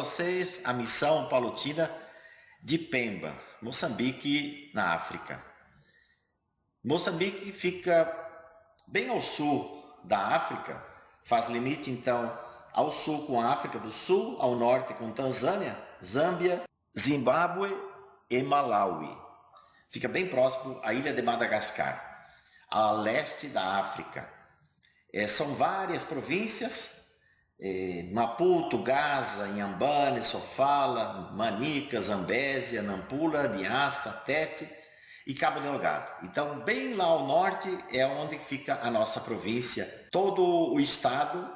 vocês a missão palotina de Pemba, Moçambique, na África. Moçambique fica bem ao sul da África, faz limite então ao sul com a África do Sul, ao norte com Tanzânia, Zâmbia, Zimbábue e Malawi. Fica bem próximo à ilha de Madagascar, a leste da África. São várias províncias, Maputo, Gaza, Inhambane, Sofala, Manica, Zambésia, Nampula, Niassa, Tete e Cabo Delgado. Então, bem lá ao norte é onde fica a nossa província. Todo o estado,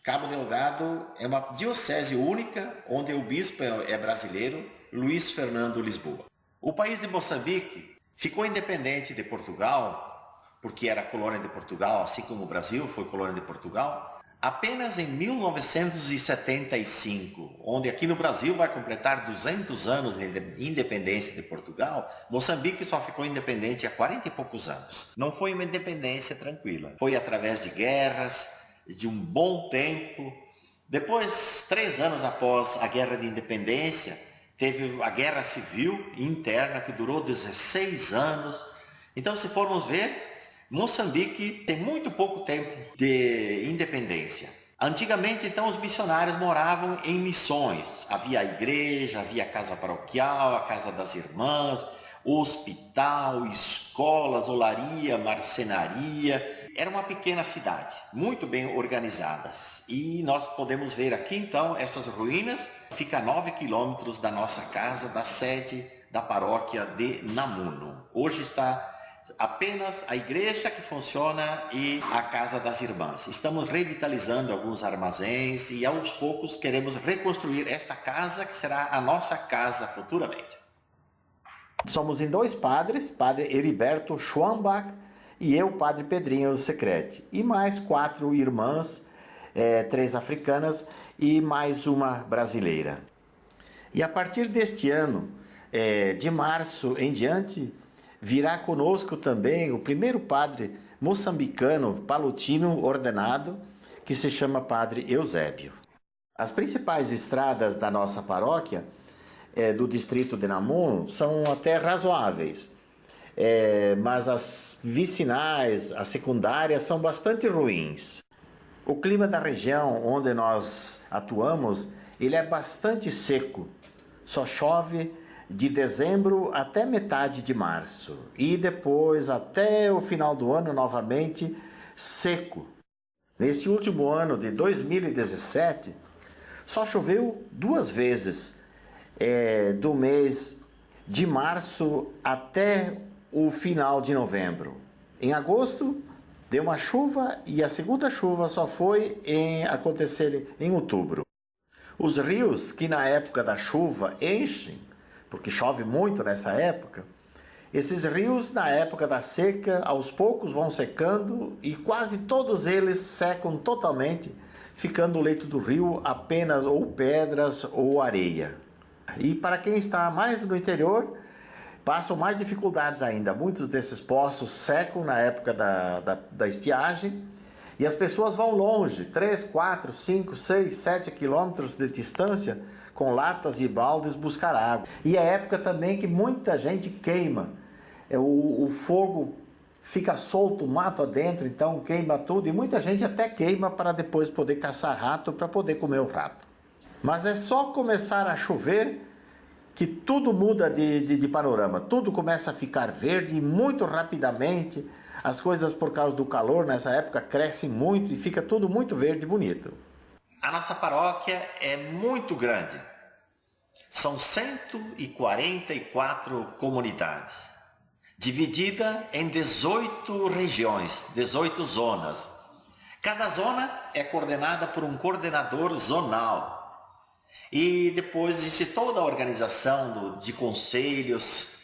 Cabo Delgado, é uma diocese única, onde o bispo é brasileiro, Luiz Fernando Lisboa. O país de Moçambique ficou independente de Portugal, porque era colônia de Portugal, assim como o Brasil foi colônia de Portugal, apenas em 1975, onde aqui no Brasil vai completar 200 anos de independência de Portugal, Moçambique só ficou independente há 40 e poucos anos. Não foi uma independência tranquila. Foi através de guerras, de um bom tempo. Depois, 3 anos após a Guerra de Independência, teve a Guerra Civil interna, que durou 16 anos. Então, se formos ver, Moçambique tem muito pouco tempo de independência. Antigamente, então, os missionários moravam em missões. Havia a igreja, havia a casa paroquial, a casa das irmãs, hospital, escolas, olaria, marcenaria. Era uma pequena cidade, muito bem organizadas. E nós podemos ver aqui, então, essas ruínas. Fica a 9 quilômetros da nossa casa, da sede da paróquia de Namuno. Hoje está apenas a igreja que funciona e a casa das irmãs. Estamos revitalizando alguns armazéns e aos poucos queremos reconstruir esta casa que será a nossa casa futuramente. Somos em 2 padres, Padre Heriberto Schwambach e eu, Padre Pedrinho Secrete. E mais 4 irmãs, 3 africanas e mais uma brasileira. E a partir deste ano, de março em diante, virá conosco também o primeiro padre moçambicano palotino ordenado, que se chama Padre Eusébio. As principais estradas da nossa paróquia, do distrito de Namuno, são até razoáveis, mas as vicinais, as secundárias, são bastante ruins. O clima da região onde nós atuamos, ele é bastante seco, só chove de dezembro até metade de março e depois até o final do ano novamente seco. Neste último ano de 2017 só choveu 2 vezes, do mês de março até o final de novembro. Em agosto deu uma chuva e a segunda chuva só foi acontecer em outubro. Os rios que na época da chuva enchem, porque chove muito nessa época, esses rios na época da seca aos poucos vão secando e quase todos eles secam totalmente, ficando o leito do rio apenas ou pedras ou areia. E para quem está mais no interior, passam mais dificuldades ainda. Muitos desses poços secam na época da estiagem e as pessoas vão longe, 3, 4, 5, 6, 7 quilômetros de distância, com latas e baldes buscar água. E é época também que muita gente queima. O fogo fica solto, mato adentro, então queima tudo. E muita gente até queima para depois poder caçar rato, para poder comer o rato. Mas é só começar a chover que tudo muda de panorama. Tudo começa a ficar verde muito rapidamente. As coisas, por causa do calor, nessa época crescem muito e fica tudo muito verde e bonito. A nossa paróquia é muito grande. São 144 comunidades, dividida em 18 regiões, 18 zonas. Cada zona é coordenada por um coordenador zonal. E depois existe toda a organização de conselhos,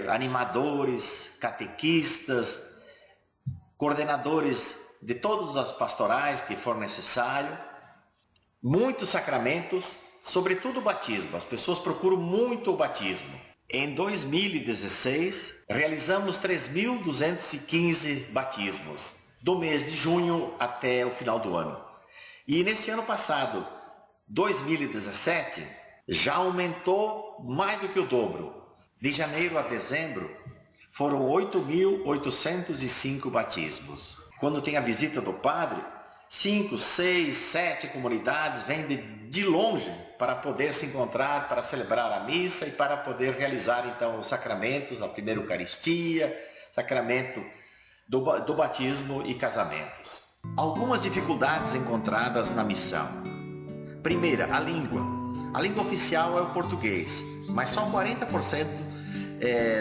animadores, catequistas, coordenadores de todas as pastorais que for necessário, muitos sacramentos, sobretudo o batismo. As pessoas procuram muito o batismo. Em 2016, realizamos 3.215 batismos, do mês de junho até o final do ano. E neste ano passado, 2017 já aumentou mais do que o dobro. De janeiro a dezembro, foram 8.805 batismos. Quando tem a visita do padre, 5, 6, 7 comunidades vêm de longe para poder se encontrar, para celebrar a missa e para poder realizar então os sacramentos, a primeira Eucaristia, sacramento do batismo e casamentos. Algumas dificuldades encontradas na missão. Primeira, a língua. A língua oficial é o português, mas só 40%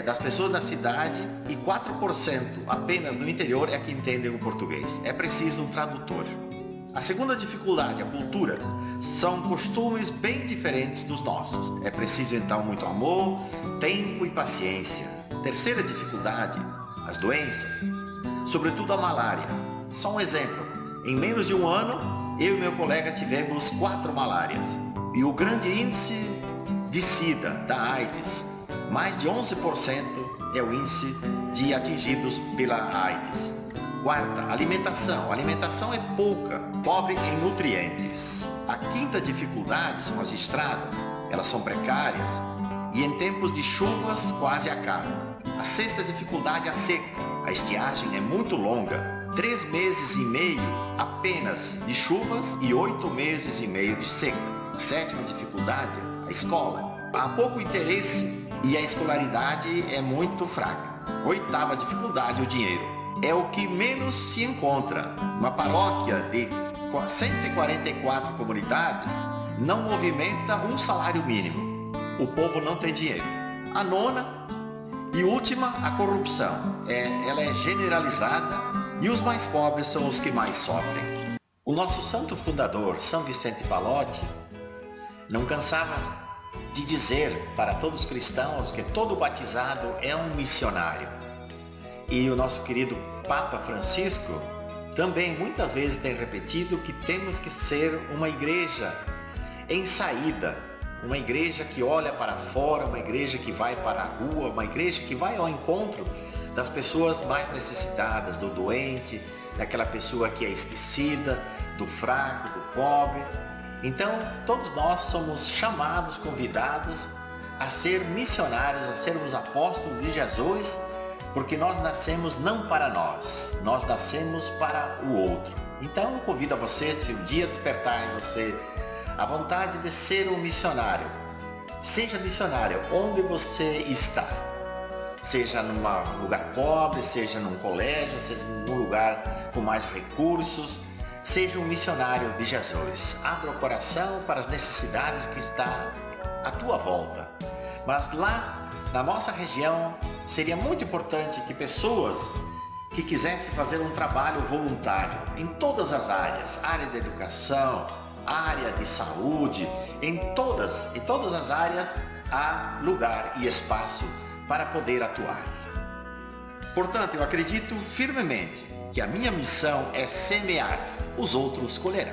das pessoas da cidade e 4% apenas no interior é que entendem o português. É preciso um tradutor. A segunda dificuldade, a cultura, são costumes bem diferentes dos nossos. É preciso então muito amor, tempo e paciência. Terceira dificuldade, as doenças, sobretudo a malária. Só um exemplo, em menos de um ano, eu e meu colega tivemos 4 malárias. E o grande índice de SIDA, da AIDS, mais de 11% é o índice de atingidos pela AIDS. Quarta, alimentação. A alimentação é pouca, pobre em nutrientes. A quinta dificuldade são as estradas. Elas são precárias e em tempos de chuvas quase acabam. A sexta dificuldade é a seca. A estiagem é muito longa. 3 meses e meio apenas de chuvas e 8 meses e meio de seca. A sétima dificuldade, a escola. Há pouco interesse e a escolaridade é muito fraca. Oitava dificuldade, o dinheiro. É o que menos se encontra. Uma paróquia de 144 comunidades não movimenta um salário mínimo. O povo não tem dinheiro. A nona e última, a corrupção. Ela é generalizada e os mais pobres são os que mais sofrem. O nosso santo fundador, São Vicente Pallotti, não cansava de dizer para todos os cristãos que todo batizado é um missionário. E o nosso querido Papa Francisco também muitas vezes tem repetido que temos que ser uma igreja em saída, uma igreja que olha para fora, uma igreja que vai para a rua, uma igreja que vai ao encontro das pessoas mais necessitadas, do doente, daquela pessoa que é esquecida, do fraco, do pobre. Então, todos nós somos chamados, convidados a ser missionários, a sermos apóstolos de Jesus, porque nós nascemos não para nós, nós nascemos para o outro. Então, eu convido a você, se um dia despertar em você a vontade de ser um missionário, seja missionário onde você está. Seja num lugar pobre, seja num colégio, seja num lugar com mais recursos, seja um missionário de Jesus. Abra o coração para as necessidades que está à tua volta. Mas lá, na nossa região, seria muito importante que pessoas que quisessem fazer um trabalho voluntário em todas as áreas, área da educação, área de saúde, em todas as áreas há lugar e espaço para poder atuar. Portanto, eu acredito firmemente que a minha missão é semear, os outros colherão.